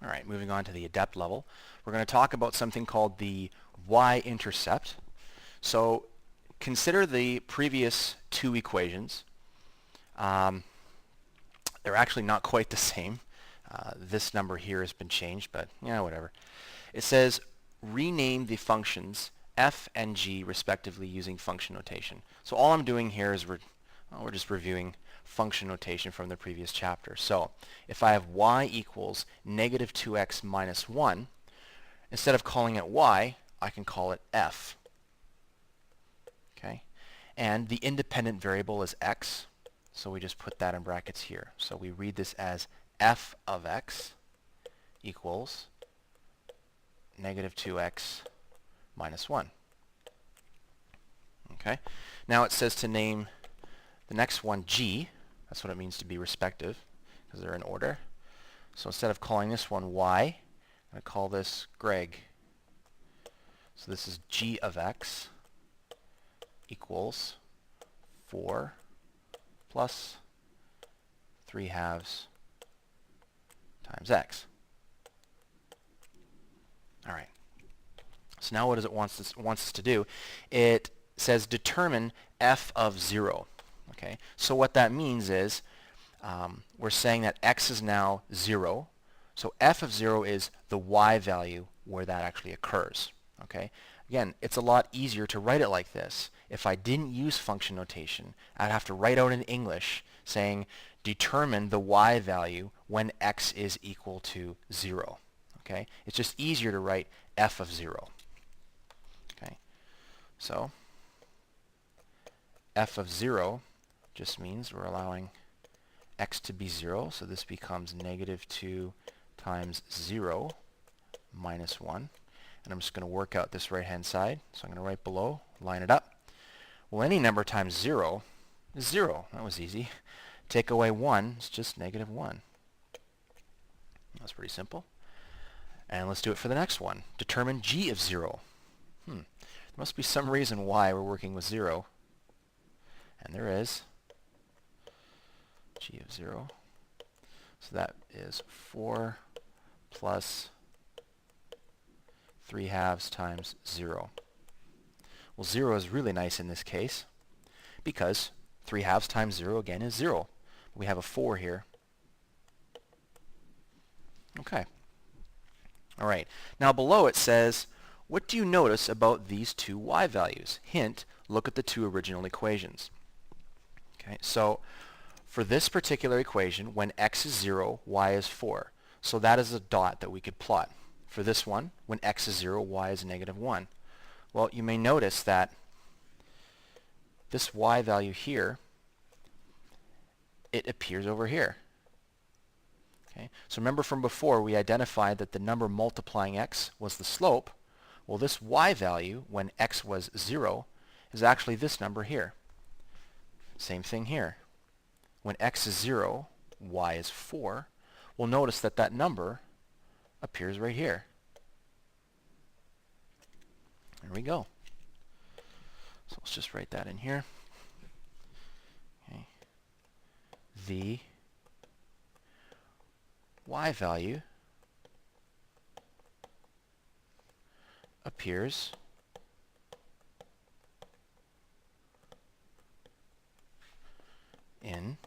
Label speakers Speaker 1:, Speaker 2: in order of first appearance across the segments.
Speaker 1: All right, moving on to the Adept level. We're going to talk about something called the Y-Intercept. So consider the previous two equations. They're actually not quite the same. This number here has been changed, but yeah, whatever. It says rename the functions f and g respectively using function notation. So all I'm doing here is we're just reviewing function notation from the previous chapter. So if I have y equals negative 2x minus 1, instead of calling it y, I can call it f. Okay? And the independent variable is x, so we just put that in brackets here. So we read this as f of x equals negative 2x minus 1. Okay? Now it says to name the next one g. That's what it means to be respective, because they're in order. So instead of calling this one y, I'm going to call this Greg. So this is g of x equals 4 plus 3/2 times x. All right. So now what does it wants us to do? It says determine f of 0. Okay. So what that means is we're saying that x is now 0. So f of 0 is the y value where that actually occurs. Okay. Again, it's a lot easier to write it like this. If I didn't use function notation, I'd have to write out in English saying determine the y value when x is equal to 0. Okay? It's just easier to write f of 0. Okay? So f of 0 just means we're allowing x to be 0, so this becomes negative 2 times 0 minus 1. And I'm just going to work out this right-hand side. So I'm going to write below, line it up. Well, any number times 0 is 0. That was easy. Take away 1, it's just negative 1. That's pretty simple. And let's do it for the next one. Determine g of 0. There must be some reason why we're working with 0. And there is. G of 0. So that is 4 plus 3/2 times 0. Well, 0 is really nice in this case because 3/2 times 0 again is 0. We have a 4 here. Okay. All right. Now below it says, what do you notice about these two y values? Hint, look at the two original equations. Okay, so for this particular equation, when x is 0, y is 4. So that is a dot that we could plot. For this one, when x is 0, y is negative 1. Well, you may notice that this y value here, it appears over here. Okay? So remember from before, we identified that the number multiplying x was the slope. Well, this y value, when x was 0, is actually this number here. Same thing here. When x is 0, y is 4. Well, notice that that number appears right here. There we go. So let's just write that in here. Okay. The y value appears in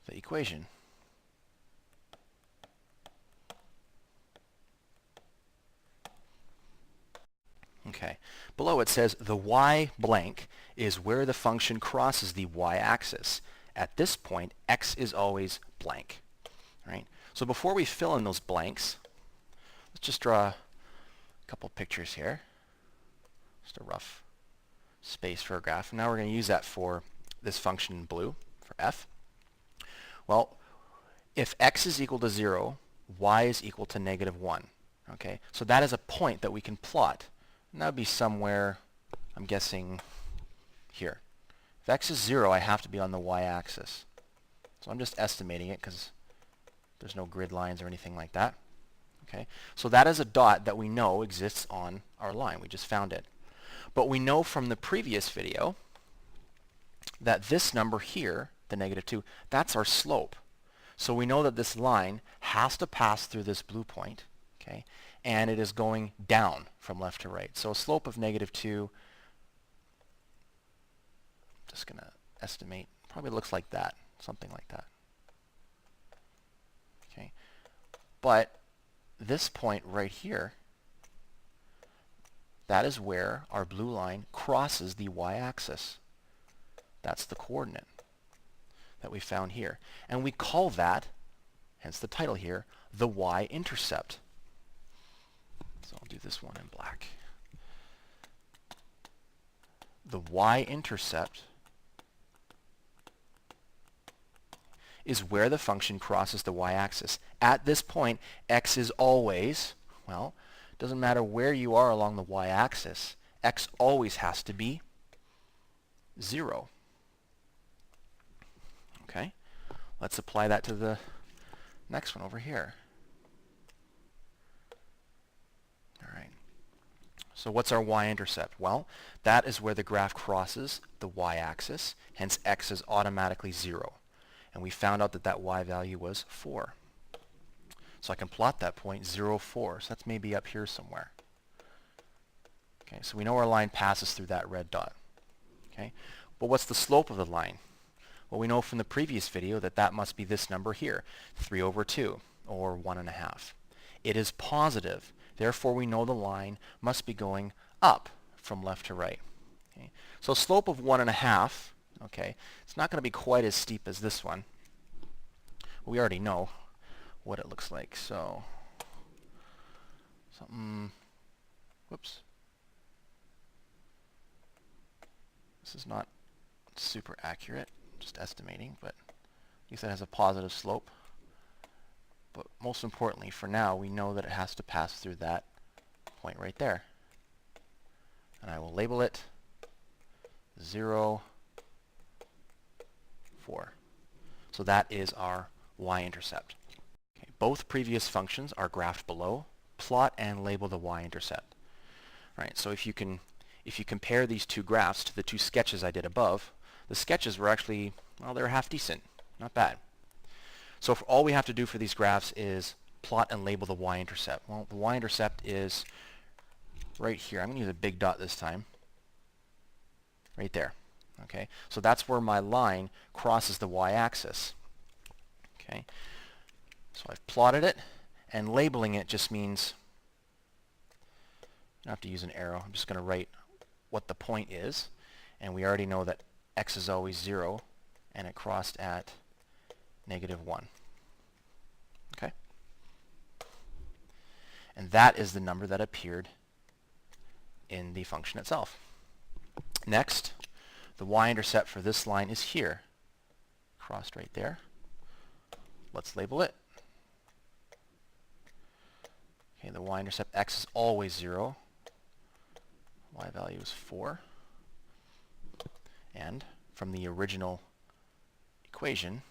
Speaker 1: the equation. Okay. Below it says the y blank is where the function crosses the y-axis. At this point, x is always blank. Right? So before we fill in those blanks, let's just draw a couple pictures here. Just a rough space for a graph. Now we're going to use that for this function in blue, for f. Well, if x is equal to 0, y is equal to negative 1. Okay? So that is a point that we can plot. And that would be somewhere, I'm guessing, here. If x is 0, I have to be on the y-axis. So I'm just estimating it because there's no grid lines or anything like that. Okay? So that is a dot that we know exists on our line. We just found it. But we know from the previous video that this number here the negative 2, that's our slope. So we know that this line has to pass through this blue point, okay, and it is going down from left to right. So a slope of negative 2, just going to estimate, probably looks like that, something like that. Okay, but this point right here, that is where our blue line crosses the y-axis. That's the coordinate that we found here. And we call that, hence the title here, the Y-intercept. So I'll do this one in black. The Y-intercept is where the function crosses the y-axis. At this point, x is always, well, it doesn't matter where you are along the y-axis, x always has to be 0. Okay, let's apply that to the next one over here. All right, so what's our y-intercept? Well, that is where the graph crosses the y-axis, hence x is automatically 0. And we found out that that y value was 4. So I can plot that point 0, 4. So that's maybe up here somewhere. Okay, so we know our line passes through that red dot. Okay, but what's the slope of the line? Well, we know from the previous video that that must be this number here, 3 over 2, or 1.5. It is positive. Therefore, we know the line must be going up from left to right. Okay, so slope of 1.5. Okay, it's not going to be quite as steep as this one. We already know what it looks like. So, something, whoops. This is not super accurate, just estimating, but at least it has a positive slope. But most importantly, for now, we know that it has to pass through that point right there. And I will label it 0, 4. So that is our y-intercept. Okay, both previous functions are graphed below. Plot and label the y-intercept. All right, so if you compare these two graphs to the two sketches I did above, the sketches were actually, well, they were half decent, not bad. So all we have to do for these graphs is plot and label the y-intercept. Well, the y-intercept is right here. I'm going to use a big dot this time. Right there. Okay, so that's where my line crosses the y-axis. Okay, so I've plotted it, and labeling it just means I don't have to use an arrow. I'm just going to write what the point is, and we already know that x is always 0, and it crossed at negative 1. Okay, and that is the number that appeared in the function itself. Next, the y-intercept for this line is here, crossed right there. Let's label it. Okay, the y-intercept, x is always 0. Y value is 4. And from the original equation,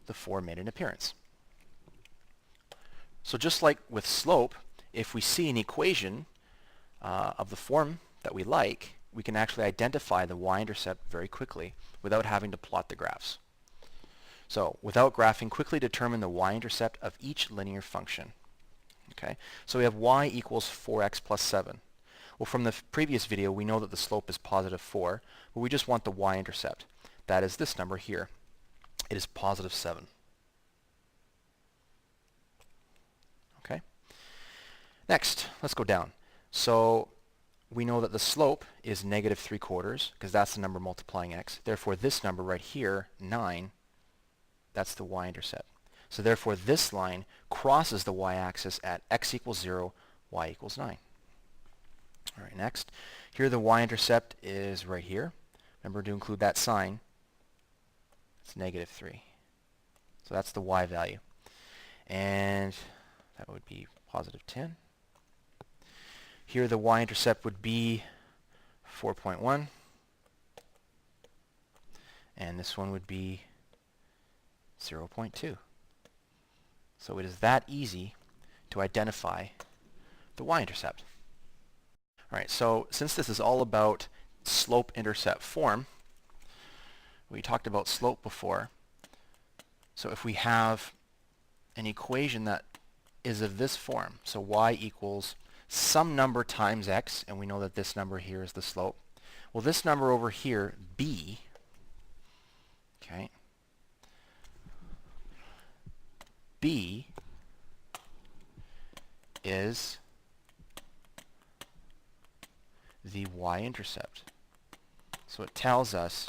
Speaker 1: the 4 made an appearance. So just like with slope, if we see an equation of the form that we like, we can actually identify the y-intercept very quickly without having to plot the graphs. So without graphing, quickly determine the y-intercept of each linear function. Okay, so we have y equals 4x plus 7. Well, from the previous video, we know that the slope is positive 4, but we just want the y-intercept. That is this number here. It is positive 7. Okay. Next, let's go down. So we know that the slope is negative 3/4 because that's the number multiplying x. Therefore, this number right here, 9, that's the y-intercept. So therefore, this line crosses the y-axis at x equals 0, y equals 9. All right, next. Here the y-intercept is right here. Remember to include that sign. It's negative 3. So that's the y value. And that would be positive 10. Here the y-intercept would be 4.1. And this one would be 0.2. So it is that easy to identify the y-intercept. All right, so since this is all about slope-intercept form, We talked about slope before. So if we have an equation that is of this form, so y equals some number times x, and we know that this number here is the slope. Well, this number over here, b, okay, b is the y-intercept. So it tells us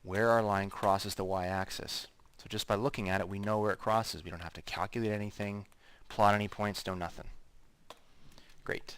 Speaker 1: where our line crosses the y-axis. So just by looking at it, we know where it crosses. We don't have to calculate anything, plot any points, no nothing. Great.